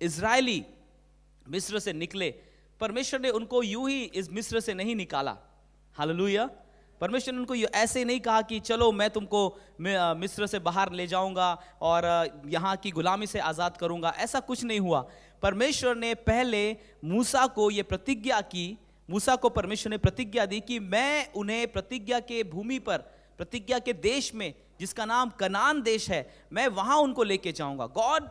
Israeli मिस्र से निकले, परमेश्वर ने उनको यूं ही इस मिस्र से नहीं निकाला। हालेलुया। परमेश्वर ने उनको ऐसे नहीं कहा कि चलो मैं तुमको मिस्र से बाहर ले जाऊंगा और यहाँ की गुलामी से आज़ाद करूंगा, ऐसा कुछ नहीं हुआ। परमेश्वर ने पहले मूसा को ये प्रतिज्ञा की, मूसा को परमेश्वर ने प्रतिज्ञा दी कि मैं उन्हें प्रतिज्ञा के भूमि पर, प्रतिज्ञा के देश में जिसका नाम कनान देश है, मैं वहां उनको लेके जाऊंगा। God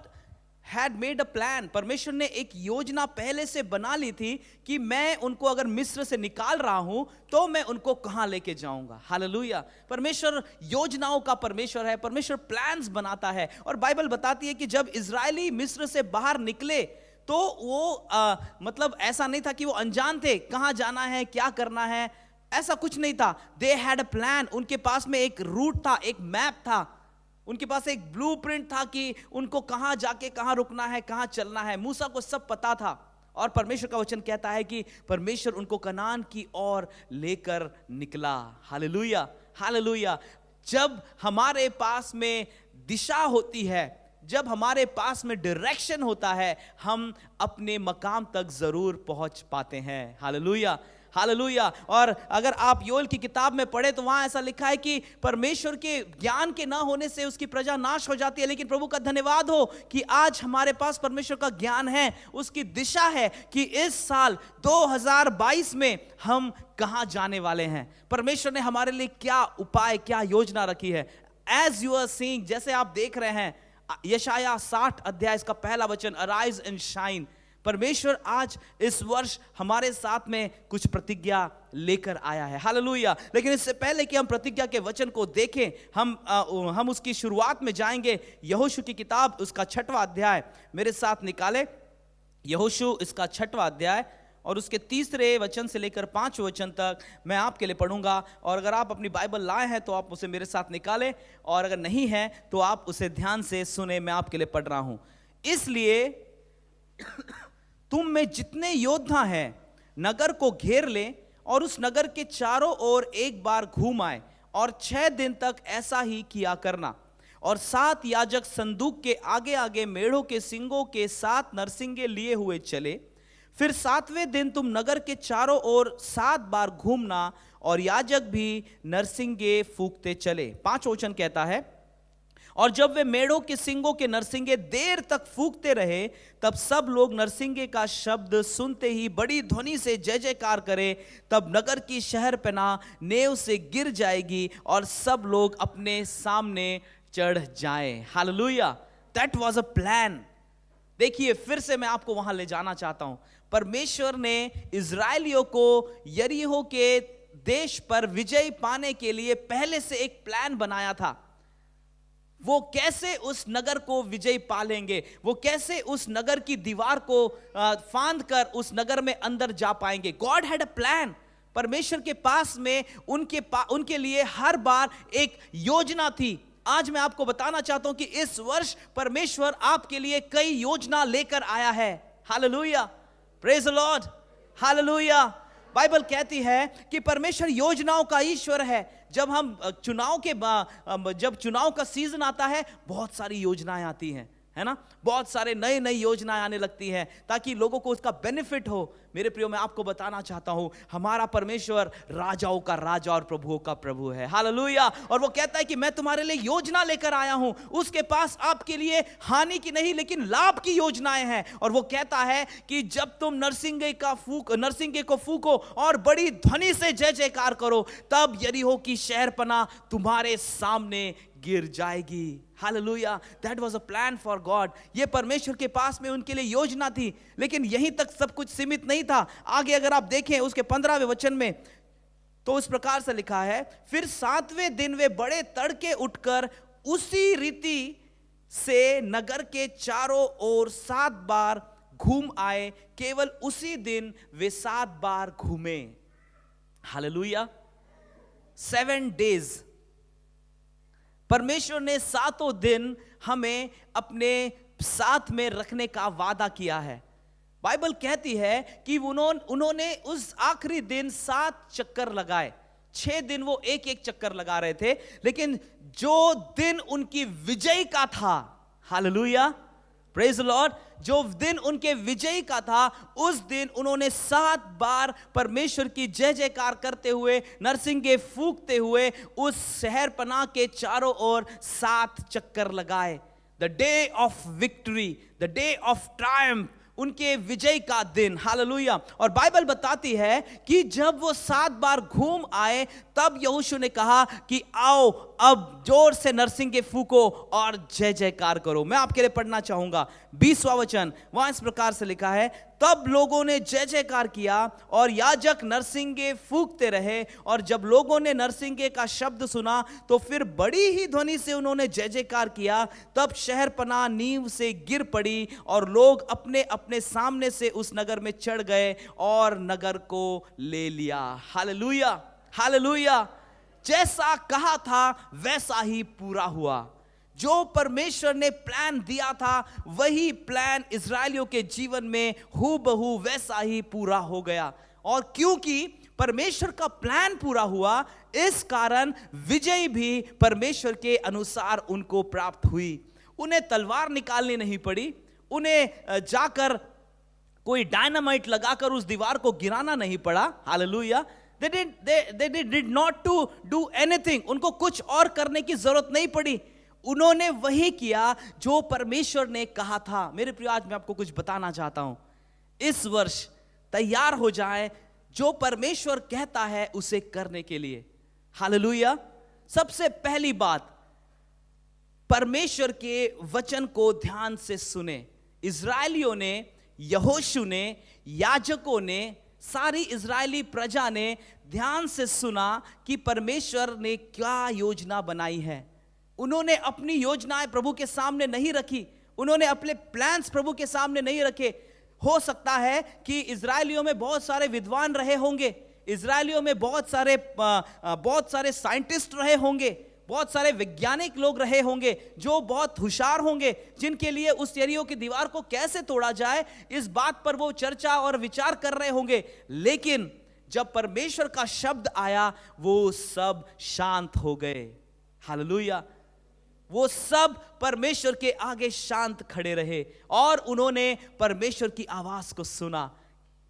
had made a plan. परमेश्वर ने एक योजना पहले से बना ली थी कि मैं उनको अगर मिस्र से निकाल रहा हूं तो मैं उनको कहां लेके जाऊंगा। हालेलुया। परमेश्वर योजनाओं का परमेश्वर है, परमेश्वर प्लान्स बनाता है। और बाइबल बताती है कि जब इजरायली मिस्र से बाहर निकले तो वो मतलब ऐसा नहीं था कि वो अनजान थे कहां जाना है, क्या करना है, ऐसा कुछ नहीं था। They had a plan. उनके पास में एक रूट था, एक मैप था, उनके पास एक ब्लूप्रिंट था कि उनको कहां जाके कहां रुकना है, कहां चलना है। मूसा को सब पता था। और परमेश्वर का वचन कहता है कि परमेश्वर उनको कनान की ओर लेकर निकला। Hallelujah, hallelujah. जब हमारे पास में दिशा होती है, जब हमारे पास में डायरेक्शन होता है, हम अपने मकाम तक जरूर पहुंच पाते हैं। Hallelujah, hallelujah. और अगर आप योएल की किताब में पढ़े तो वहां ऐसा लिखा है कि परमेश्वर के ज्ञान के ना होने से उसकी प्रजा नाश हो जाती है, लेकिन प्रभु का धन्यवाद हो कि आज हमारे पास परमेश्वर का ज्ञान है, उसकी दिशा है कि इस साल 2022 में हम कहां जाने वाले हैं, परमेश्वर ने हमारे लिए क्या उपाय, क्या योजना रखी है। एज यू आर सीइंग, जैसे आप देख रहे हैं यशाया 60 अध्याय इसका पहला वचन, अराइज एंड शाइन। परमेश्वर आज इस वर्ष हमारे साथ में कुछ प्रतिज्ञा लेकर आया है। हालेलुया। लेकिन इससे पहले कि हम प्रतिज्ञा के वचन को देखें, हम उसकी शुरुआत में जाएंगे। यहोशू की किताब उसका 6वां अध्याय मेरे साथ निकाले। यहोशू इसका 6वां अध्याय और उसके 3 वचन से लेकर 5 वचन तक मैं आपके लिए पढ़ूंगा। और अगर आप अपनी बाइबल लाए हैं तो आप उसे मेरे साथ निकालें, और अगर नहीं है तो आप उसे ध्यान से सुने। मैं आपके लिए पढ़ रहा हूं। इसलिए तुम में जितने योद्धा हैं नगर को घेर ले और उस नगर के चारों ओर एक बार घूम आए, और 6 दिन तक ऐसा ही किया करना। और 7 याजक संदूक के आगे आगे मेढ़ों के सींगों के 7 नरसिंगे लिए हुए चले। फिर 7वें दिन तुम नगर के चारों ओर 7 बार घूमना, और याजक भी नरसिंगे फूंकते चले। 5 वचन कहता है, और जब वे मेढ़ों के सींगों के नरसिंगे देर तक फूंकते रहे, तब सब लोग नरसिंगे का शब्द सुनते ही बड़ी ध्वनि से जय जयकार करें। तब नगर की शहरपनाह नेव से गिर जाएगी और सब लोग अपने सामने चढ़ जाएं। Hallelujah. That was a plan. देखिए, फिर से मैं आपको वहां ले जाना चाहता हूं। परमेश्वर ने इजरायलियों को यरीहो के देश पर विजय पाने के लिए पहले से एक प्लान बनाया था। वो कैसे उस नगर को विजय पालेंगे, वो कैसे उस नगर की दीवार को फांद कर उस नगर में अंदर जा पाएंगे। God had a plan. परमेश्वर के पास में उनके लिए हर बार एक योजना थी। आज मैं आपको बताना चाहता हूं कि इस वर्ष परमेश्वर आपके लिए कई योजना लेकर आया है। Hallelujah, praise the Lord, hallelujah. Bible कहती है कि परमेश्वर योजनाओं का ईश्वर है। जब चुनाव का सीजन आता है, बहुत सारी योजनाएं आती हैं, है ना। बहुत सारे नई योजनाएं आने लगती हैं ताकि लोगों को उसका बेनिफिट हो। मेरे प्रियो, मैं आपको बताना चाहता हूं, हमारा परमेश्वर राजाओं का राजा और प्रभुओं का प्रभु है। हालेलुया। और वो कहता है कि मैं तुम्हारे लिए योजना लेकर आया हूं। उसके पास आपके लिए हानि की नहीं लेकिन लाभ की योजनाएं हैं। और वो कहता है कि जब तुम नरसिंगे को फूको और बड़ी ध्वनि से जय जयकार करो, तब यरीहो की शहरपनाह तुम्हारे सामने गिर जाएगी। Hallelujah. That was a plan for God. ये परमेश्वर के पास में उनके लिए योजना थी। लेकिन यहीं तक सब कुछ सीमित नहीं था। आगे अगर आप देखें उसके 15वें वचन में, तो इस प्रकार से लिखा है, फिर 7वें दिन वे बड़े तड़के उठकर उसी रीति से नगर के चारों ओर 7 बार घूम आए। केवल उसी दिन वे 7 बार घूमे। हालेलुया। 7 डेज। परमेश्वर ने 7 दिन हमें अपने साथ में रखने का वादा किया है। बाइबल कहती है कि उन्होंने उस आखिरी दिन 7 चक्कर लगाए। 6 दिन वो एक चक्कर लगा रहे थे, लेकिन जो दिन उनकी विजय का था, हालेलुया, प्रेज द लॉर्ड। जो दिन उनके विजय का था, उस दिन उन्होंने 7 बार परमेश्वर की जय जयकार करते हुए, नरसिंगे फूंकते हुए उस शहर पनाह के चारों ओर 7 चक्कर लगाए। The day of victory, the day of Triumph, उनके विजय का दिन। हालेलुया। और बाइबल बताती है कि जब वो 7 बार घूम आए, तब यहोशू ने कहा कि आओ अब जोर से नरसिंगे फूको और जय जयकार करो। मैं आपके लिए पढ़ना चाहूंगा 20वां वचन। वहां इस प्रकार से लिखा है, तब लोगों ने जय जयकार किया और याजक नरसिंगे फूंकते रहे, और जब लोगों ने नरसिंगे का शब्द सुना तो फिर बड़ी ही ध्वनि से उन्होंने जय जयकार किया। तब शहर पनाह नींव से गिर पड़ी और लोग अपने अपने सामने से उस नगर में चढ़ गए और नगर को ले लिया। Hallelujah, hallelujah. जैसा कहा था वैसा ही पूरा हुआ। जो परमेश्वर ने प्लान दिया था, वही प्लान इजरायलियों के जीवन में हूबहू वैसा ही पूरा हो गया। और क्योंकि परमेश्वर का प्लान पूरा हुआ, इस कारण विजय भी परमेश्वर के अनुसार उनको प्राप्त हुई। उन्हें तलवार निकालनी नहीं पड़ी, उन्हें जाकर कोई डायनामाइट लगाकर उस दीवार को गिराना नहीं पड़ा। Hallelujah. They did not to do anything. उनको कुछ और करने की जरूरत नहीं पड़ी। उन्होंने वही किया जो परमेश्वर ने कहा था। मेरे प्रिय, आज मैं आपको कुछ बताना चाहता हूं। इस वर्ष तैयार हो जाए, जो परमेश्वर कहता है उसे करने के लिए। हालेलुया। सबसे पहली बात, परमेश्वर के वचन को ध्यान से सुने। इजरायलियों ने, यहोशू ने, याजकों ने, सारी इजरायली प्रजा ने ध्यान से सुना कि परमेश्वर ने क्या योजना बनाई है। उन्होंने अपनी योजनाएं प्रभु के सामने नहीं रखी, उन्होंने अपने प्लान्स प्रभु के सामने नहीं रखे। हो सकता है कि इजरायलियों में बहुत सारे विद्वान रहे होंगे, इजरायलियों में बहुत सारे साइंटिस्ट रहे होंगे, बहुत सारे वैज्ञानिक लोग रहे होंगे जो बहुत होशियार होंगे, जिनके लिए उस यरीहो की दीवार को कैसे तोड़ा जाए इस बात पर वो चर्चा और विचार कर रहे होंगे। लेकिन जब परमेश्वर का शब्द आया, वो सब शांत हो गए। हालेलुया। वो सब परमेश्वर के आगे शांत खड़े रहे और उन्होंने परमेश्वर की आवाज को सुना।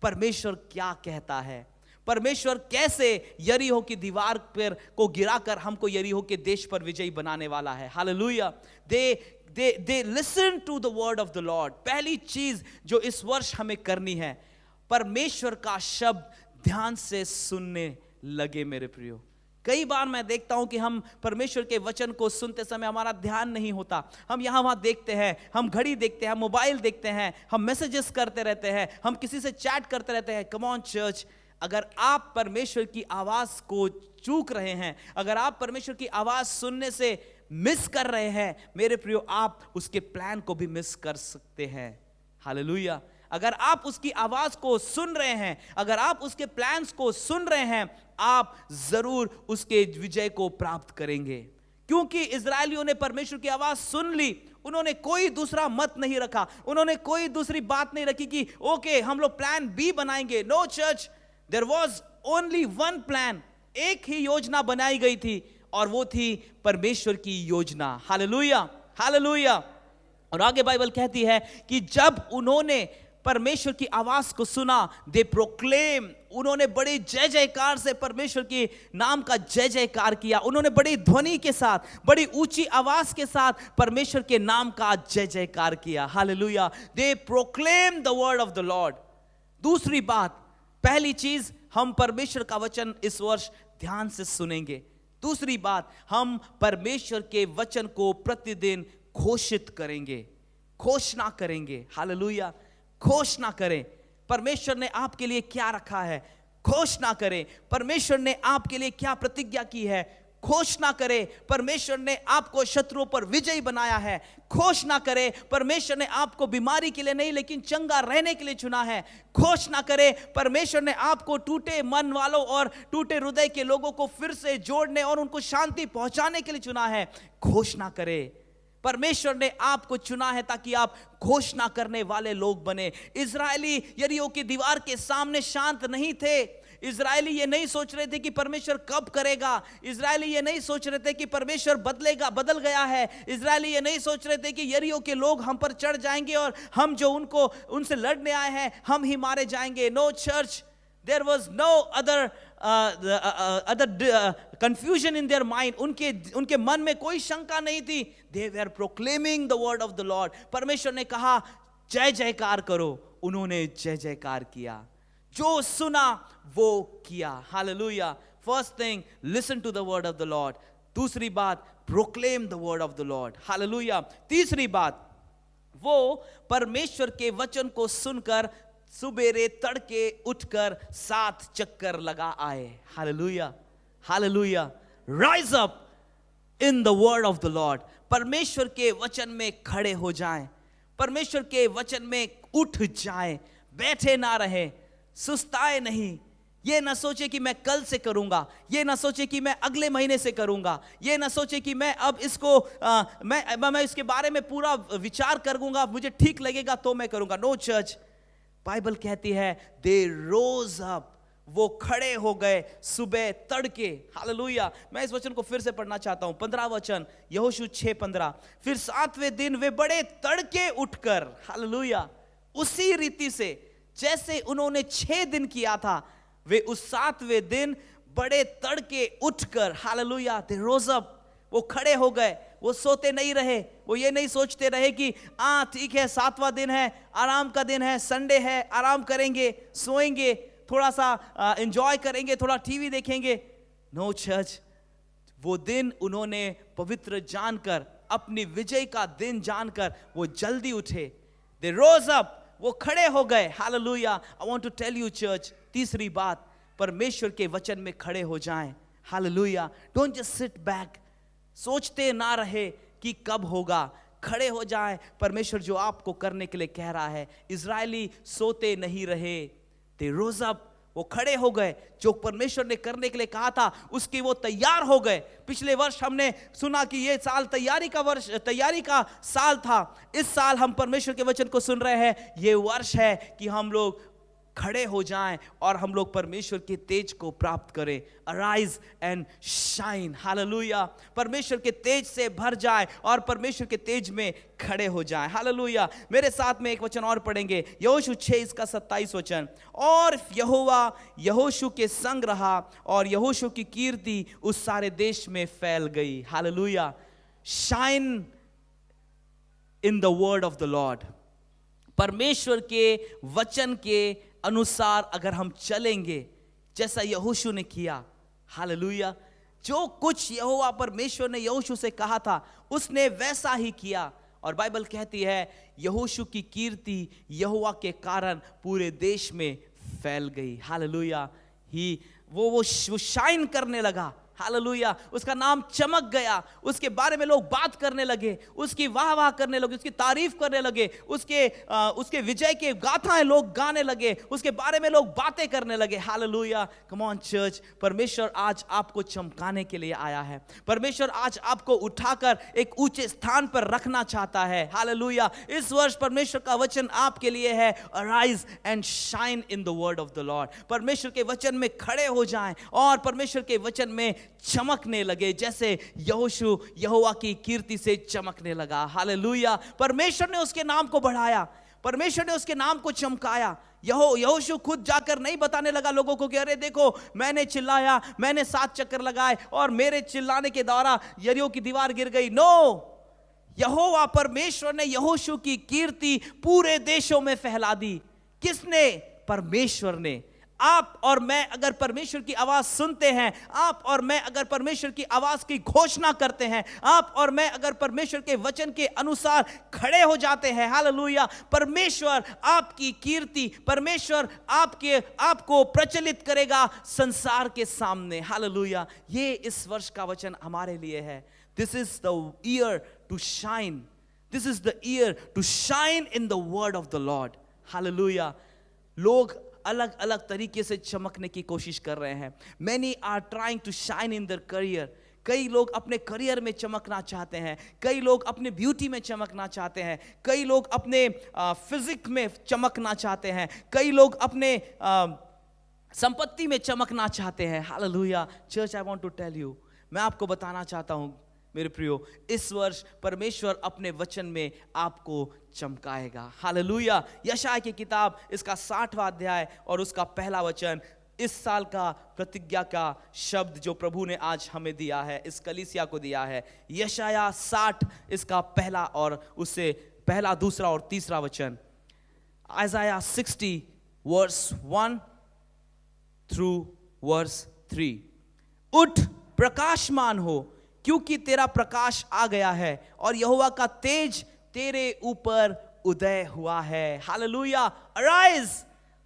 परमेश्वर क्या कहता है, परमेश्वर कैसे यरीहो की दीवार पर को गिराकर हमको यरीहो के देश पर विजयी बनाने वाला है। Hallelujah. They listen to the word of the Lord. पहली चीज जो इस वर्ष हमें करनी है, परमेश्वर का शब्द ध्यान से सुनने लगे। मेरे प्रियो, कई बार मैं देखता हूं कि हम परमेश्वर के वचन को सुनते समय हमारा ध्यान नहीं होता। हम यहां वहां देखते हैं, हम घड़ी देखते हैं, हम मोबाइल देखते हैं, हम मैसेजेस करते रहते हैं, हम किसी से चैट करते रहते हैं। कम ऑन चर्च, अगर आप परमेश्वर की आवाज को चूक रहे हैं, अगर आप परमेश्वर की आवाज सुनने से मिस कर रहे हैं, मेरे प्रियो, आप उसके प्लान को भी मिस कर सकते हैं। हालेलुया। अगर आप उसकी आवाज को सुन रहे हैं, अगर आप उसके प्लान्स को सुन रहे हैं, आप जरूर उसके विजय को प्राप्त करेंगे। क्योंकि इजरायलियों ने परमेश्वर की आवाज सुन ली, उन्होंने कोई दूसरा मत नहीं रखा, उन्होंने कोई दूसरी बात नहीं रखी कि ओके हम लोग प्लान बी बनाएंगे। No church, there was only one plan. एक ही योजना बनाई गई थी और वो थी परमेश्वर की योजना। Hallelujah, hallelujah. और आगे बाइबल कहती है कि जब उन्होंने परमेश्वर की आवाज को सुना, दे प्रोक्लेम, उन्होंने बड़ी जय जयकार से परमेश्वर के नाम का जय जयकार किया। उन्होंने बड़ी ध्वनि के साथ, बड़ी ऊंची आवाज के साथ परमेश्वर के नाम का जय जयकार किया। Hallelujah. They proclaim the word of the Lord. दूसरी बात, पहली चीज, हम परमेश्वर का वचन इस वर्ष ध्यान से सुनेंगे। दूसरी बात, हम परमेश्वर के वचन को प्रतिदिन घोषित करेंगे, घोषणा करेंगे। हालेलुया। घोषणा करें परमेश्वर ने आपके लिए क्या रखा है, घोषणा करें परमेश्वर ने आपके लिए क्या प्रतिज्ञा की है, घोषणा करें परमेश्वर ने आपको शत्रुओं पर विजयी बनाया है, घोषणा करें परमेश्वर ने आपको बीमारी के लिए नहीं लेकिन चंगा रहने के लिए चुना है, घोषणा करें परमेश्वर ने आपको टूटे मन वालों और टूटे हृदय के लोगों को फिर से जोड़ने और उनको शांति पहुंचाने के लिए चुना है। घोषणा करें परमेश्वर ने आपको चुना है ताकि आप घोषणा करने वाले लोग बने। इजरायली यरीहो की दीवार के सामने शांत नहीं थे, इजरायली ये नहीं सोच रहे थे कि परमेश्वर कब करेगा। इजरायली ये नहीं सोच रहे थे कि परमेश्वर बदल गया है। इजरायली ये नहीं सोच रहे थे कि यरीहो के लोग हम पर चढ़ जाएंगे और हम जो उनसे लड़ने आए हैं हम ही मारे जाएंगे। No church, there was no other confusion in their mind. उनके मन में कोई शंका नहीं थी। They were proclaiming the word of the Lord. परमेश्वर ने कहा जय जयकार करो, उन्होंने जय जयकार किया, जो सुना वो किया। Hallelujah. First thing, listen to the word of the Lord. दूसरी बात, proclaim the word of the Lord. Hallelujah. तीसरी बात, वो परमेश्वर के वचन को सुनकर सुबेरे तड़के उठकर 7 चक्कर लगा आए। Hallelujah, hallelujah. Rise up in the word of the Lord. परमेश्वर के वचन में खड़े हो जाएं, परमेश्वर के वचन में उठ जाएं, बैठे ना रहे, सुस्ताए नहीं। ये ना सोचे कि मैं कल से करूंगा, ये ना सोचे कि मैं अगले महीने से करूंगा, ये ना सोचे कि मैं अब इसको मैं इसके बारे में पूरा विचार करूंगा, मुझे ठीक लगेगा तो मैं करूंगा। नो चर्च, बाइबल कहती है दे रोज अप, वो खड़े हो गए सुबह तड़के। हालेलुया। मैं इस वचन को फिर से पढ़ना चाहता हूं, 15 वचन, यहोशू 6:15। फिर 7वें दिन वे बड़े तड़के उठकर, हालेलुया, उसी रीति से जैसे उन्होंने 6 दिन किया था, वे उस 7वें दिन बड़े तड़के उठकर, हालेलुया, दे रोज अप, वो खड़े हो गए। वो सोते नहीं रहे, वो ये नहीं सोचते रहे कि ठीक है 7वां दिन है, आराम का दिन है, संडे है, आराम करेंगे, सोएंगे, थोड़ा सा एंजॉय करेंगे, थोड़ा टीवी देखेंगे। नो चर्च, वो दिन उन्होंने पवित्र जानकर, अपनी विजय का दिन जानकर वो जल्दी उठे। दे रोज अप, वो खड़े हो गए। Hallelujah. I want to tell you church, तीसरी बात, परमेश्वर के वचन में खड़े हो जाएं। Hallelujah. Don't just sit back, सोचते ना रहे कि कब होगा, खड़े हो जाए। परमेश्वर जो आपको करने के लिए कह रहा है। इजरायली सोते नहीं रहे, दे रोज अप, वो खड़े हो गए। जो परमेश्वर ने करने के लिए कहा था उसके वो तैयार हो गए। पिछले वर्ष हमने सुना कि ये साल तैयारी का साल था। इस साल हम परमेश्वर के वचन को सुन रहे हैं। ये वर्ष है कि हम लोग खड़े हो जाएं और हम लोग परमेश्वर के तेज को प्राप्त करें। Arise and shine. हालेलुया। परमेश्वर के तेज से भर जाए और परमेश्वर के तेज में खड़े हो जाएं। हालेलुया। मेरे साथ में एक वचन और पढ़ेंगे, यहोशू 6 इसका 27 वचन। और यहोवा यहोशू के संग रहा और यहोशू की कीर्ति उस सारे देश में फैल गई। Hallelujah. Shine in the word of the Lord. परमेश्वर के वचन के अनुसार अगर हम चलेंगे जैसा यहोशू ने किया, हालेलुया, जो कुछ यहोवा परमेश्वर ने यहोशू से कहा था उसने वैसा ही किया। और बाइबल कहती है यहोशू की कीर्ति यहोवा के कारण पूरे देश में फैल गई। हालेलुया। वो शाइन करने लगा। हालेलुया। उसका नाम चमक गया, उसके बारे में लोग बात करने लगे, उसकी वाह करने लगे, उसकी तारीफ करने लगे, उसके विजय के गाथाएं लोग गाने लगे, उसके बारे में लोग बातें करने लगे। हालेलुया। कम ऑन चर्च, परमेश्वर आज आपको चमकाने के लिए आया है। परमेश्वर आज आपको उठाकर एक ऊंचे स्थान पर रखना चाहता है। हालेलुया। इस वर्ष परमेश्वर का वचन आपके लिए है, arise and shine in the word of the Lord. परमेश्वर के वचन में खड़े हो जाएं और परमेश्वर के वचन में चमकने लगे, जैसे यहोशू यहोवा की कीर्ति से चमकने लगा। हालेलुया। परमेश्वर ने उसके नाम को बढ़ाया, परमेश्वर ने उसके नाम को चमकाया। यहोशू खुद जाकर नहीं बताने लगा लोगों को कि अरे देखो मैंने चिल्लाया, मैंने 7 चक्कर लगाए और मेरे चिल्लाने के द्वारा यरीहो की दीवार गिर गई। नो, यहोवा परमेश्वर ने यहोशू की कीर्ति पूरे देशों में फैला दी। किसने? परमेश्वर ने। आप और मैं अगर परमेश्वर की आवाज सुनते हैं, आप और मैं अगर परमेश्वर की आवाज की घोषणा करते हैं, आप और मैं अगर परमेश्वर के वचन के अनुसार खड़े हो जाते हैं, हालेलुया, परमेश्वर आपकी कीर्ति, परमेश्वर आपको प्रचलित करेगा संसार के सामने। हालेलुया। ये इस वर्ष का वचन हमारे लिए है। This is the year to shine, this is the year to shine in the word of the Lord. Hallelujah. लोग अलग अलग तरीके से चमकने की कोशिश कर रहे हैं। Many are trying to shine in their career. कई लोग अपने करियर में चमकना चाहते हैं, कई लोग अपने ब्यूटी में चमकना चाहते हैं, कई लोग अपने फिजिक में चमकना चाहते हैं, कई लोग अपने संपत्ति में चमकना चाहते हैं, hallelujah. Church, I want to tell you, मैं आपको बताना चाहता हूं मेरे प्रियो, इस वर्ष परमेश्वर अपने वचन में आपको चमकाएगा, हालेलुया। यशायाह की किताब इसका 60वां अध्याय और उसका पहला वचन, इस साल का प्रतिज्ञा का शब्द जो प्रभु ने आज हमें दिया है, इस कलीसिया को दिया है। यशायाह 60 इसका पहला और उससे पहला, दूसरा और तीसरा वचन। Isaiah 60 verse 1 through verse 3। उठ, प्रकाशमान हो, क्योंकि तेरा प्रकाश आ गया है और यहोवा का तेज तेरे ऊपर उदय हुआ है, hallelujah. Arise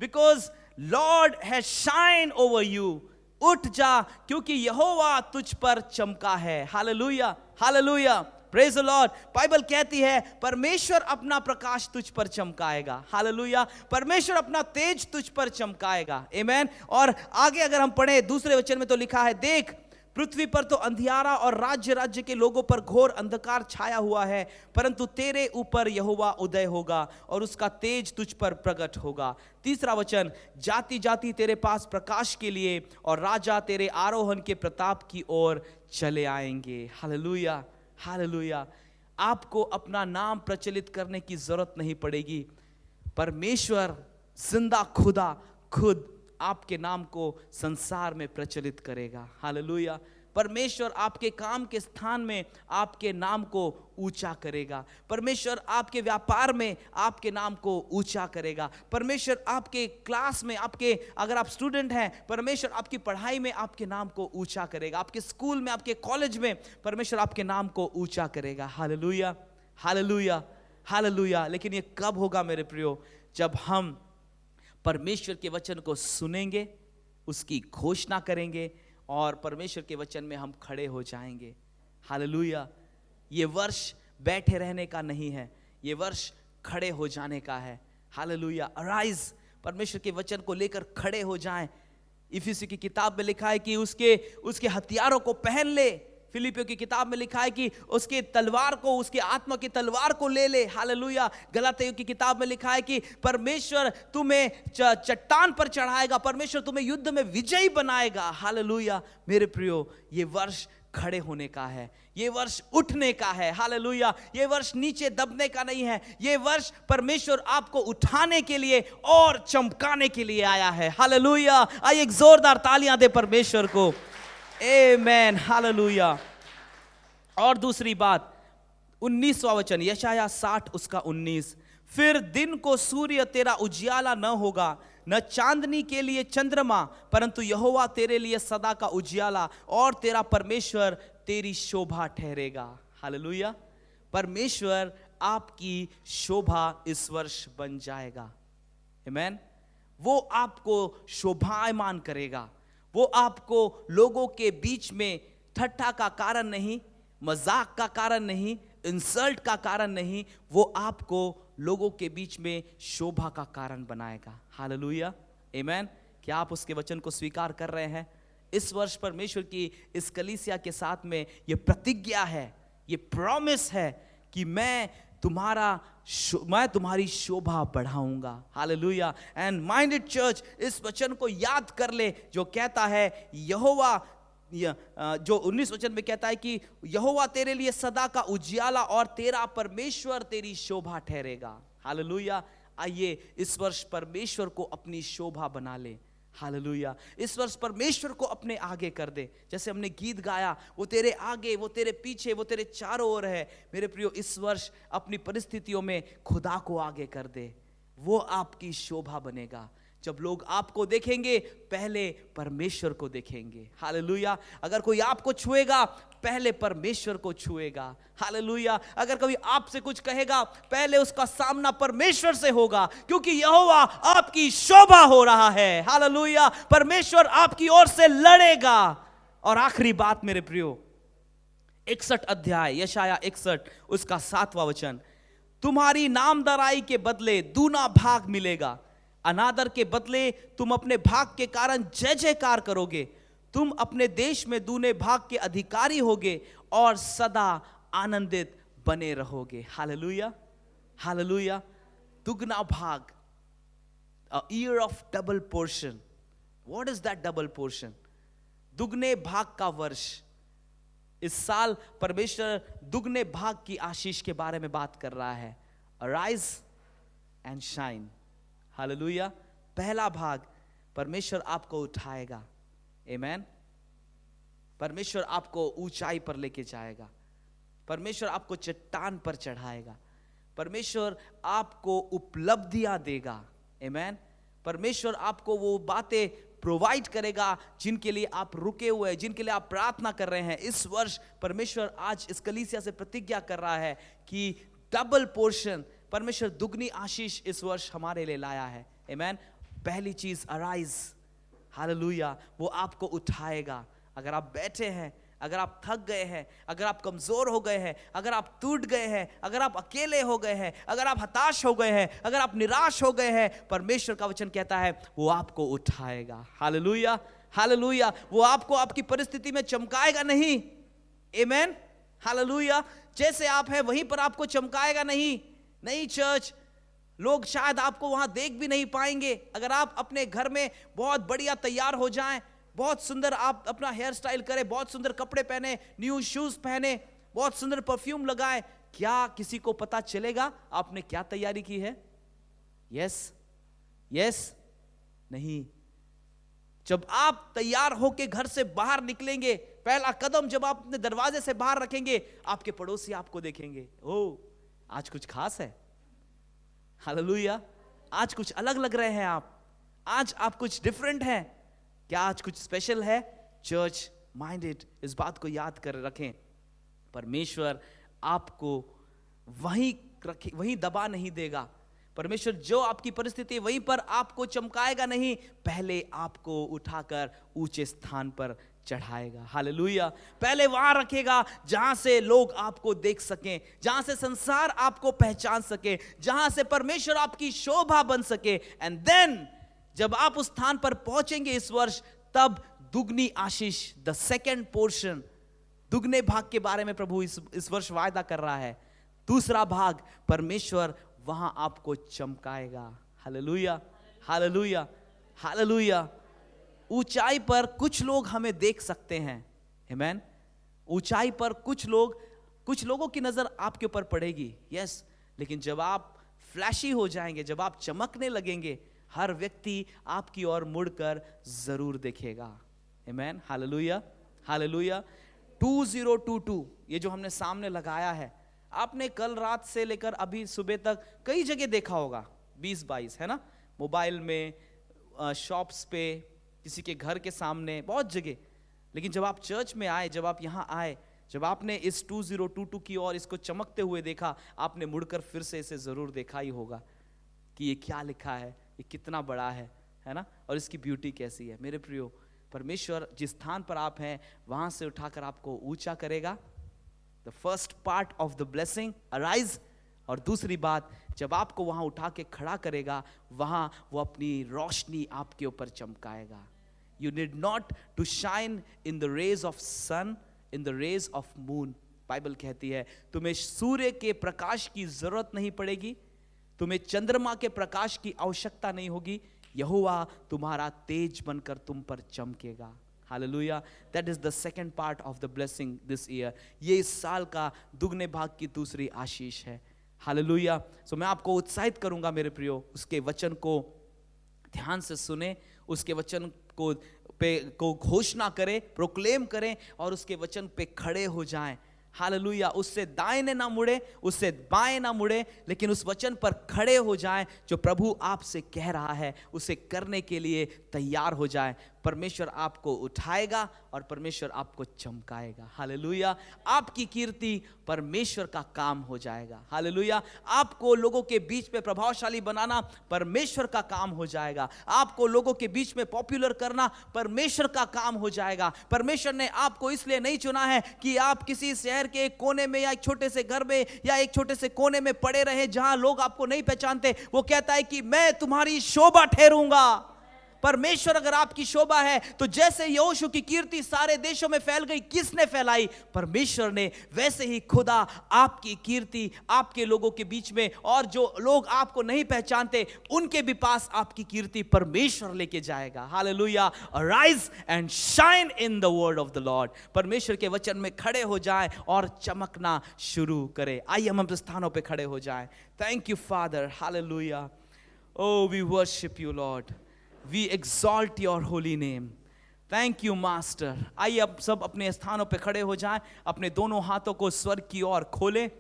because Lord has shine over you. उठ जा, क्योंकि यहोवा तुझ पर चमका है, hallelujah, hallelujah, praise the Lord. Bible कहती है परमेश्वर अपना प्रकाश तुझ पर चमकाएगा, हालेलुया। परमेश्वर अपना तेज तुझ पर चमकाएगा, आमेन। और आगे अगर हम पढ़े दूसरे वचन में तो लिखा है, देख पृथ्वी पर तो अंधियारा और राज्य राज्य के लोगों पर घोर अंधकार छाया हुआ है, परंतु तेरे ऊपर यहोवा उदय होगा और उसका तेज तुझ पर प्रकट होगा। तीसरा वचन, जाति जाति तेरे पास प्रकाश के लिए और राजा तेरे आरोहण के प्रताप की ओर चले आएंगे, हालेलुया, हालेलुया। आपको अपना नाम प्रचलित करने की जरूरत नहीं पड़ेगी। परमेश्वर जिंदा खुदा खुद आपके नाम को संसार में प्रचलित करेगा, हालेलुया। परमेश्वर आपके काम के स्थान में आपके नाम को ऊंचा करेगा। परमेश्वर आपके व्यापार में आपके नाम को ऊंचा करेगा। परमेश्वर आपके क्लास में, आपके अगर आप स्टूडेंट हैं, परमेश्वर आपकी पढ़ाई में आपके नाम को ऊंचा करेगा। आपके स्कूल में, आपके कॉलेज में परमेश्वर आपके नाम को ऊंचा करेगा, हालेलुया, हालेलुया, हालेलुया। लेकिन ये कब होगा मेरे प्रियो? जब हम परमेश्वर के वचन को सुनेंगे, उसकी घोषणा करेंगे और परमेश्वर के वचन में हम खड़े हो जाएंगे, हालेलुया। ये वर्ष बैठे रहने का नहीं है, ये वर्ष खड़े हो जाने का है, हालेलुया। अराइज, परमेश्वर के वचन को लेकर खड़े हो जाएं। इफिसी की किताब में लिखा है कि उसके हथियारों को पहन ले। फिलिपियों की किताब में लिखा है कि उसके तलवार को, उसके आत्मा की तलवार को ले ले, हालेलुया। गलातियों की किताब में लिखा है कि परमेश्वर तुम्हें चट्टान पर चढ़ाएगा, परमेश्वर तुम्हें युद्ध में विजयी बनाएगा, हालेलुया। मेरे प्रियो, ये वर्ष खड़े होने का है, ये वर्ष उठने का है, हालेलुया। ये वर्ष नीचे दबने का नहीं है, ये वर्ष परमेश्वर आपको उठाने के लिए और चमकाने के लिए आया है, हालेलुया। आइए एक जोरदार तालियां दे परमेश्वर को, आमेन, हालेलुया। और दूसरी बात, 19वां वचन, यशायाह 60 उसका 19। फिर दिन को सूर्य तेरा उजियाला न होगा, न चांदनी के लिए चंद्रमा, परंतु यहोवा तेरे लिए सदा का उजियाला और तेरा परमेश्वर तेरी शोभा ठहरेगा, हालेलुया। परमेश्वर आपकी शोभा इस वर्ष बन जाएगा, आमेन। वो आपको शोभायमान करेगा, वो आपको लोगों के बीच में ठट्ठा का कारण नहीं, मजाक का कारण नहीं, इंसल्ट का कारण नहीं, वो आपको लोगों के बीच में शोभा का कारण बनाएगा, हालेलुया, आमेन। क्या आप उसके वचन को स्वीकार कर रहे हैं? इस वर्ष परमेश्वर की इस कलीसिया के साथ में ये प्रतिज्ञा है, ये प्रॉमिस है कि मैं तुम्हारी शोभा बढ़ाऊंगा, हालेलुया। एंड माइंडेड चर्च, इस वचन को याद कर ले जो कहता है यहोवा, जो 19 वचन में कहता है कि यहोवा तेरे लिए सदा का उजियाला और तेरा परमेश्वर तेरी शोभा ठहरेगा, हालेलुया। आइए इस वर्ष परमेश्वर को अपनी शोभा बना ले, हालेलुया। इस वर्ष परमेश्वर को अपने आगे कर दे। जैसे हमने गीत गाया, वो तेरे आगे, वो तेरे पीछे, वो तेरे चारों ओर है। मेरे प्रियो, इस वर्ष अपनी परिस्थितियों में खुदा को आगे कर दे, वो आपकी शोभा बनेगा। जब लोग आपको देखेंगे, पहले परमेश्वर को देखेंगे, हालेलुया। अगर कोई आपको छुएगा, पहले परमेश्वर को छुएगा, हालेलुया। अगर कभी आपसे कुछ कहेगा, पहले उसका सामना परमेश्वर से होगा, क्योंकि यहोवा आपकी शोभा हो रहा है, हालेलुया। परमेश्वर आपकी ओर से लड़ेगा। और आखिरी बात मेरे प्रियो, 61 अध्याय यशायाह 61 उसका 7वां वचन, तुम्हारी नामधराई के बदले दूना भाग मिलेगा, अनादर के बदले तुम अपने भाग के कारण जय जयकार करोगे, तुम अपने देश में दूने भाग के अधिकारी होगे और सदा आनंदित बने रहोगे, हालेलुया, हालेलुया। दुगना भाग, a year of double portion, what is that double portion? दुगने भाग का वर्ष। इस साल परमेश्वर दुगने भाग की आशीष के बारे में बात कर रहा है। Arise and shine. हालेलुया। पहला भाग, परमेश्वर आपको उठाएगा। आमेन। परमेश्वर आपको ऊंचाई पर लेके जाएगा। परमेश्वर आपको चट्टान पर चढ़ाएगा। परमेश्वर आपको उपलब्धियां देगा। आमेन। परमेश्वर आपको वो बातें प्रोवाइड करेगा जिनके लिए आप रुके हुए हैं, जिनके लिए आप प्रार्थना कर रहे हैं। इस वर्ष परमेश्वर आज इस कलीसिया से प्रतिज्ञा कर रहा है कि डबल पोर्शन, परमेश्वर दुगनी आशीष इस वर्ष हमारे लिए लाया है। आमेन। पहली चीज, अराइज। हालेलुया। वो आपको उठाएगा। अगर आप बैठे हैं, अगर आप थक गए हैं, अगर आप कमजोर हो गए हैं, अगर आप टूट गए हैं, अगर आप अकेले हो गए हैं, अगर आप हताश हो गए हैं, अगर आप निराश हो गए हैं, परमेश्वर का वचन कहता है वो आपको उठाएगा। हालेलुया। हालेलुया। वो आपको आपकी परिस्थिति में चमकाएगा नहीं। आमेन। हालेलुया। जैसे आप हैं वहीं पर आपको चमकाएगा नहीं चर्च। लोग शायद आपको वहां देख भी नहीं पाएंगे। अगर आप अपने घर में बहुत बढ़िया तैयार हो जाएं, बहुत सुंदर आप अपना हेयर स्टाइल करें, बहुत सुंदर कपड़े पहने, न्यू शूज पहने, बहुत सुंदर परफ्यूम लगाए, क्या किसी को पता चलेगा आपने क्या तैयारी की है? यस नहीं। जब आप तैयार होके घर से बाहर निकलेंगे, पहला कदम जब आप अपने दरवाजे से बाहर रखेंगे, आपके पड़ोसी आपको देखेंगे, ओ आज कुछ खास है। हालेलुया। आज कुछ अलग लग रहे हैं आप, आज आप कुछ डिफरेंट हैं। क्या आज कुछ स्पेशल है? चर्च माइंडेड इस बात को याद कर रखें। परमेश्वर आपको वहीं दबा नहीं देगा। परमेश्वर जो आपकी परिस्थिति वहीं पर आपको चमकाएगा नहीं, पहले आपको उठाकर ऊंचे स्थान पर चढ़ाएगा। हालेलुया। पहले वहां रखेगा जहां से लोग आपको देख सकें, जहां से संसार आपको पहचान सके, जहां से परमेश्वर आपकी शोभा बन सके। एंड देन जब आप उस स्थान पर पहुंचेंगे इस वर्ष, तब दुगनी आशीष, द सेकेंड पोर्शन, दुगने भाग के बारे में प्रभु इस वर्ष वायदा कर रहा है। दूसरा भाग, परमेश्वर वहां आपको चमकाएगा। हालेलुया। हालेलुया। हालेलुया। ऊंचाई पर कुछ लोग हमें देख सकते हैं। आमेन। ऊंचाई पर कुछ लोगों की नजर आपके ऊपर पड़ेगी। यस। लेकिन जब आप फ्लैशी हो जाएंगे, जब आप चमकने लगेंगे, हर व्यक्ति आपकी ओर मुड़कर जरूर देखेगा। आमेन। हालेलुया। हालेलुया। 2022 ये जो हमने सामने लगाया है, आपने कल रात से लेकर अभी सुबह तक कई जगह देखा होगा। 2022 है ना, मोबाइल में, शॉप्स पे, किसी के घर के सामने, बहुत जगह। लेकिन जब आप चर्च में आए, जब आप यहाँ आए, जब आपने इस 2022 की ओर इसको चमकते हुए देखा, आपने मुड़कर फिर से इसे जरूर देखा ही होगा कि ये क्या लिखा है, ये कितना बड़ा है ना, और इसकी ब्यूटी कैसी है। मेरे प्रियो, परमेश्वर जिस स्थान पर आप हैं वहां से उठाकर आपको ऊंचा करेगा। The first part of the blessing, arise. और दूसरी बात, जब आपको वहां उठा के खड़ा करेगा, वहां वो अपनी रोशनी आपके ऊपर चमकाएगा। You need not to shine in the rays of sun, in the rays of moon. Bible कहती है तुम्हें सूर्य के प्रकाश की जरूरत नहीं पड़ेगी, तुम्हें चंद्रमा के प्रकाश की आवश्यकता नहीं होगी। यहोवा तुम्हारा तेज बनकर तुम पर चमकेगा। Hallelujah. That is the second part of the blessing this year. ये इस साल का दुगने भाग की दूसरी आशीष है। हालेलुया। सो मैं आपको उत्साहित करूंगा मेरे प्रियो, उसके वचन को ध्यान से सुने, उसके वचन को घोषणा करें, प्रोक्लेम करें और उसके वचन पे खड़े हो जाएं। हालेलुया। उससे दाएं ना मुड़े, उससे बाएं ना मुड़े, लेकिन उस वचन पर खड़े हो जाएं जो प्रभु आपसे कह रहा है, उसे करने के लिए तैयार हो जाएं। परमेश्वर आपको उठाएगा और परमेश्वर आपको चमकाएगा। हालेलुया। आपकी कीर्ति परमेश्वर का काम हो जाएगा। हालेलुया। आपको लोगों के बीच में प्रभावशाली बनाना परमेश्वर का काम हो जाएगा। आपको लोगों के बीच में पॉपुलर करना परमेश्वर का काम हो जाएगा। परमेश्वर ने आपको इसलिए नहीं चुना है कि आप किसी शहर के एक कोने में या एक छोटे से घर में या एक छोटे से कोने में पड़े रहे जहां लोग आपको नहीं पहचानते। वो कहता है कि मैं तुम्हारी शोभा ठहरूंगा, परमेश्वर अगर आपकी शोभा है तो जैसे यहोशू की कीर्ति सारे देशों में फैल गई, किसने फैलाई? परमेश्वर ने। वैसे ही खुदा आपकी कीर्ति आपके लोगों के बीच में, और जो लोग आपको नहीं पहचानते उनके भी पास आपकी कीर्ति परमेश्वर लेके जाएगा। Hallelujah. Arise and shine in the word of the Lord. परमेश्वर के वचन में खड़े हो जाएं और चमकना शुरू करें। आइए हम अपने स्थानों पे खड़े हो जाएं। Thank you father. Hallelujah. Oh, we worship you, Lord. We exalt your holy name. Thank you, Master. आइए अब सब अपने स्थानों पे खड़े हो जाएं, अपने दोनों हाथों को स्वर्ग की ओर खोलें,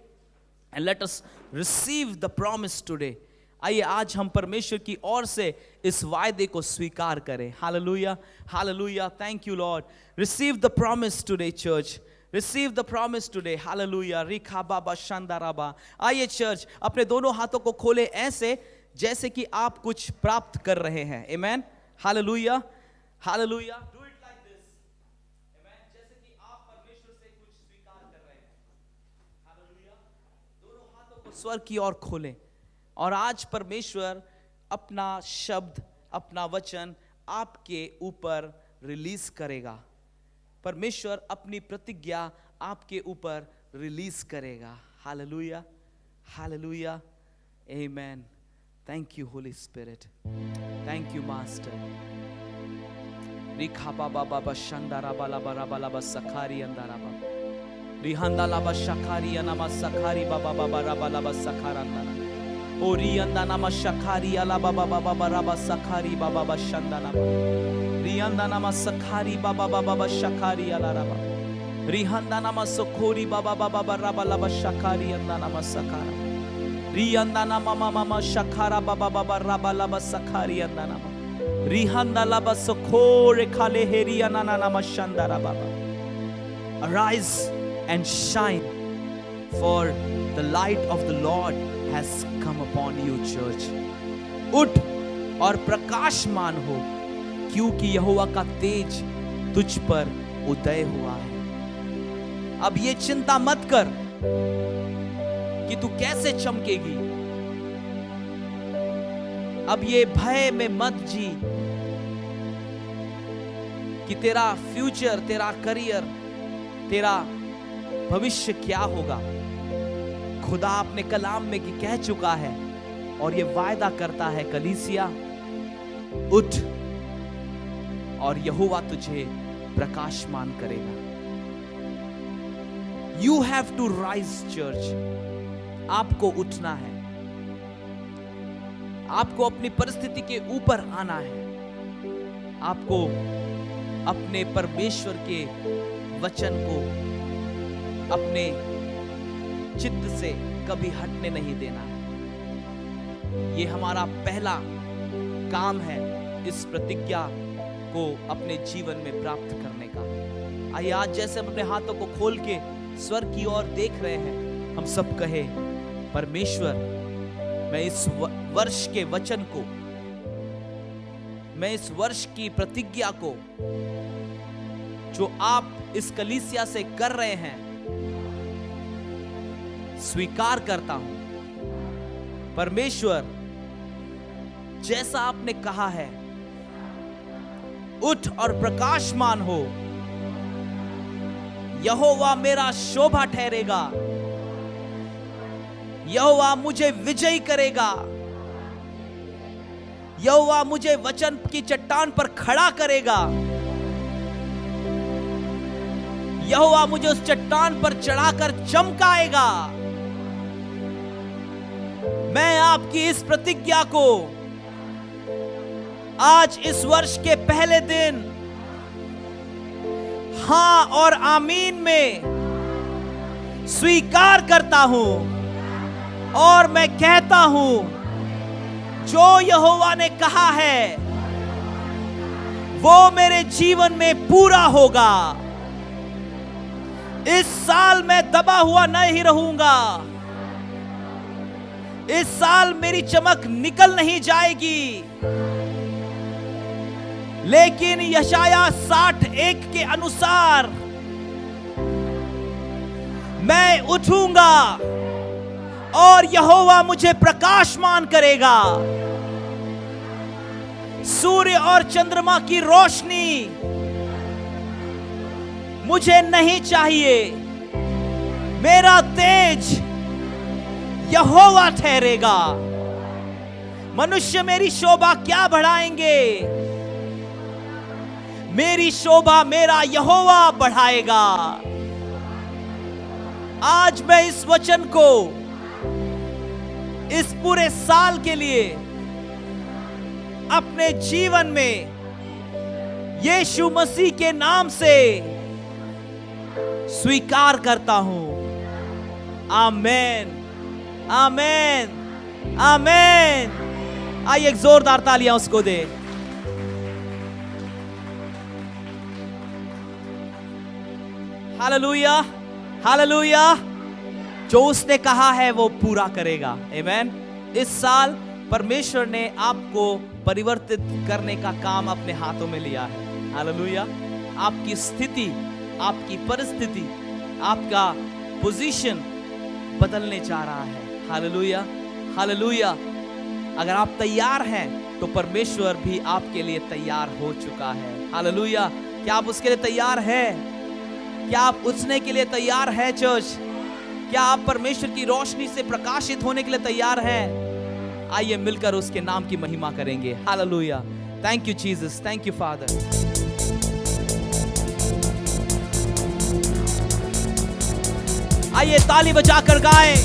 and let us receive the promise today. आइए आज हम परमेश्वर की ओर से इस वायदे को स्वीकार करें। Hallelujah, hallelujah. Thank you, Lord. Receive the promise today, church. Receive the promise today. Hallelujah. Rikha baba shandaraba. आइए चर्च अपने दोनों हाथों को खोले ऐसे जैसे कि आप कुछ प्राप्त कर रहे हैं। Amen. Hallelujah. Hallelujah. Do it like this. Amen. जैसे कि आप परमेश्वर से कुछ स्वीकार कर रहे हैं। Hallelujah. दोनों हाथों को स्वर्ग की ओर खोलें और आज परमेश्वर अपना शब्द, अपना वचन आपके ऊपर रिलीज करेगा। परमेश्वर अपनी प्रतिज्ञा आपके ऊपर रिलीज करेगा। Hallelujah, hallelujah, amen. Thank you holy spirit, thank you master. रिखा बाबा बाबा शंदारा बाला बारा बाला बा सखारी अंदारा बाबा रिहंदा लाबा शखारी अनामा सखारी बाबा बाबा राबा लाबा सखारंदारा ओ रियंदा नामा शखारी अला बाबा बाबा बाबा सखारी बाबा बा शंदाना रियंदा नामा सखारी बाबा बाबा शखारी अला राबा रिहंदा नामा सखोरी बाबा बाबा राबा लाबा शखारी अंदा नामा सखारा रियंदा नामा मामा शखारा बाबा बाबा राबा लाबा सखारी अंदा नामा रिहंदा लाबा सखोरे खाले हेरिया नाना नामा शंदारा बाबा। Arise and shine, for the light of the Lord has come upon you, church. उठ और प्रकाशमान हो, क्योंकि यहोवा का तेज तुझ पर उदय हुआ है। अब ये चिंता मत कर कि तू कैसे चमकेगी। अब ये भय में मत जी कि तेरा फ्यूचर, तेरा करियर, तेरा भविष्य क्या होगा। खुदा अपने कलाम में कह चुका है और ये वायदा करता है, कलीसिया उठ और यहोवा तुझे प्रकाशमान करेगा। You have to rise, church. आपको उठना है, आपको अपनी परिस्थिति के ऊपर आना है, आपको अपने परमेश्वर के वचन को अपने चित्त से कभी हटने नहीं देना है। ये हमारा पहला काम है इस प्रतिज्ञा को अपने जीवन में प्राप्त करने का। आइए आज जैसे हम अपने हाथों को खोल के स्वर्ग की ओर देख रहे हैं, हम सब कहे, परमेश्वर मैं इस वर्ष के वचन को, मैं इस वर्ष की प्रतिज्ञा को जो आप इस कलीसिया से कर रहे हैं स्वीकार करता हूं। परमेश्वर जैसा आपने कहा है, उठ और प्रकाशमान हो। यहोवा मेरा शोभा ठहरेगा, यहोवा मुझे विजयी करेगा, यहोवा मुझे वचन की चट्टान पर खड़ा करेगा, यहोवा मुझे उस चट्टान पर चढ़ाकर चमकाएगा। मैं आपकी इस प्रतिज्ञा को आज इस वर्ष के पहले दिन हां और आमीन में स्वीकार करता हूं और मैं कहता हूं, जो यहोवा ने कहा है वो मेरे जीवन में पूरा होगा। इस साल मैं दबा हुआ नहीं रहूंगा, इस साल मेरी चमक निकल नहीं जाएगी, लेकिन यशाया 60:1 के अनुसार मैं उठूंगा और यहोवा मुझे प्रकाशमान करेगा। सूर्य और चंद्रमा की रोशनी मुझे नहीं चाहिए, मेरा तेज यहोवा ठहरेगा। मनुष्य मेरी शोभा क्या बढ़ाएंगे, मेरी शोभा मेरा यहोवा बढ़ाएगा। आज मैं इस वचन को इस पूरे साल के लिए अपने जीवन में यीशु मसीह के नाम से स्वीकार करता हूं। आमेन, आमेन, आमेन। आइए एक जोरदार तालियां उसको दे। Hallelujah, hallelujah. जो उसने कहा है वो पूरा करेगा। आमेन। इस साल परमेश्वर ने आपको परिवर्तित करने का काम अपने हाथों में लिया है। हालेलुया। आपकी स्थिति, आपकी परिस्थिति, आपका पोजीशन बदलने जा रहा है। Hallelujah, hallelujah. अगर आप तैयार हैं तो परमेश्वर भी आपके लिए तैयार हो चुका है। हालेलुया। क्या आप उसके लिए तैयार हैं? क्या आप उठने के लिए तैयार हैं चर्च? क्या आप परमेश्वर की रोशनी से प्रकाशित होने के लिए तैयार हैं? आइए मिलकर उसके नाम की महिमा करेंगे। Hallelujah. Thank you Jesus, thank you father. आइए ताली बजाकर गाएं।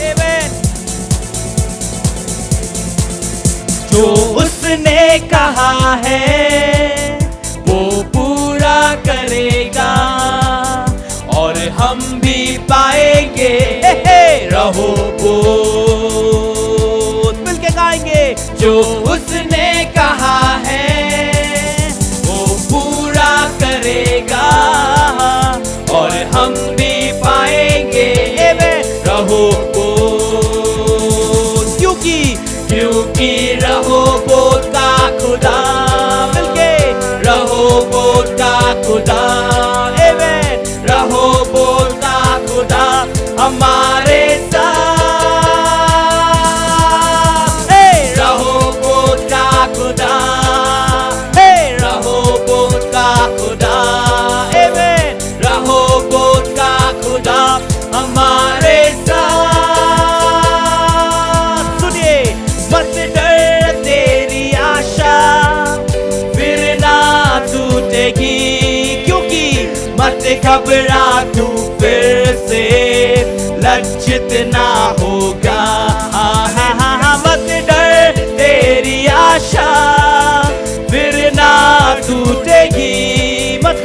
आमेन। जो उसने कहा है वो पूरा करेगा और हम भी पाएंगे रहो बोल। मिलके गाएंगे। जो उसने कहा है वो पूरा करेगा और हम भी पाएंगे रहो बोल। क्योंकि रहो बोल का खुदा, मिलके रहो बोल का खुदा, आमेन। रहो बोल का खुदा हमारे साथ, रहो बोल का खुदा, रहो बोल का खुदा, आमेन। रहो बोल का खुदा हमारे साथ। सुनिए, मत डर तेरी आशा फिर ना टूटेगी, क्योंकि मत घबरा तू फिर से लज्जित ना होगा। मत डर तेरी आशा फिर ना टूटेगी, मत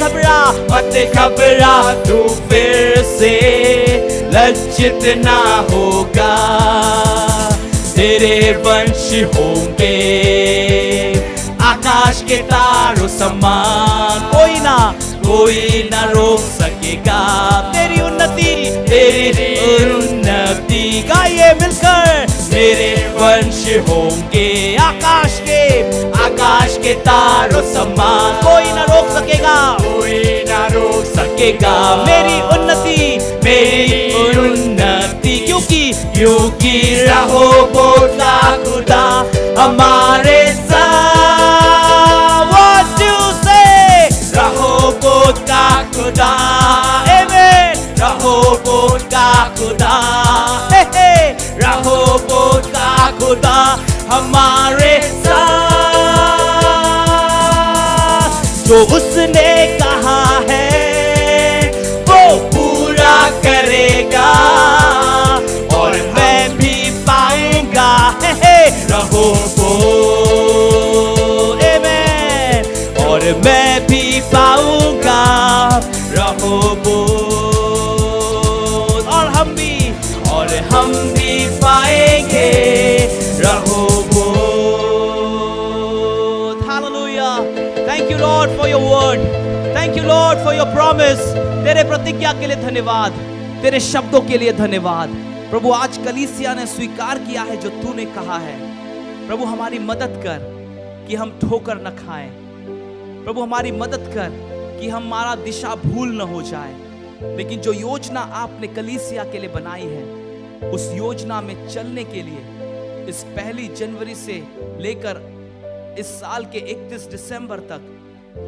घबरा तू फिर से लज्जित ना होगा। तेरे वंश होंगे आकाश के तारों समान, कोई ना रोक सकेगा तेरी उन्नति, तेरी उन्नति। गाइए मिलकर। तेरे वंश होंगे आकाश के तारों समान, कोई ना रोक सकेगा मेरी उन्नति, क्योंकि रहो बोला खुदा हमारे साथ। What you say? रहो बोला खुदा, आमेन। रहो बोला खुदा, रहो बोला खुदा हमारे साथ। जो उसने कहा है वो पूरा करेगा और मैं भी पाऊंगा रहो बोल, आमेन। और मैं भी पाऊंगा रहो बोल, और हम भी पाएंगे रहो बोल। Hallelujah. Thank you Lord for your word, thank you Lord for your promise. तेरे प्रतिज्ञा के लिए धन्यवाद, तेरे शब्दों के लिए धन्यवाद प्रभु। आज कलीसिया ने स्वीकार किया है जो तूने कहा है। प्रभु हमारी मदद कर कि हम ठोकर न खाएं। प्रभु हमारी मदद कर कि हमारा दिशा भूल न हो जाए, लेकिन जो योजना आपने कलीसिया के लिए बनाई है उस योजना में चलने के लिए इस 1 जनवरी से लेकर इस साल के 31 दिसंबर तक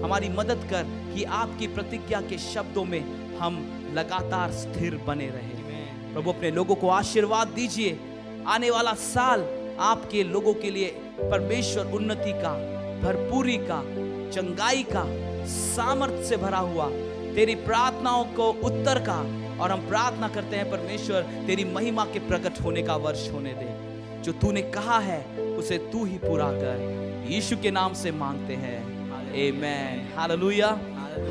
हमारी मदद कर कि आपकी प्रतिज्ञा के शब्दों में हम लगातार स्थिर बने रहे। प्रभु अपने लोगों को आशीर्वाद दीजिए। आने वाला साल आपके लोगों के लिए परमेश्वर उन्नति का, भरपूरी का, चंगाई का, सामर्थ्य से भरा हुआ, तेरी प्रार्थनाओं को उत्तर का, और हम प्रार्थना करते हैं परमेश्वर तेरी महिमा के प्रकट होने का वर्ष होने दे। जो तूने कहा है उसे तू ही पूरा कर। यीशु के नाम से मांगते हैं, आमेन। Hallelujah, hallelujah.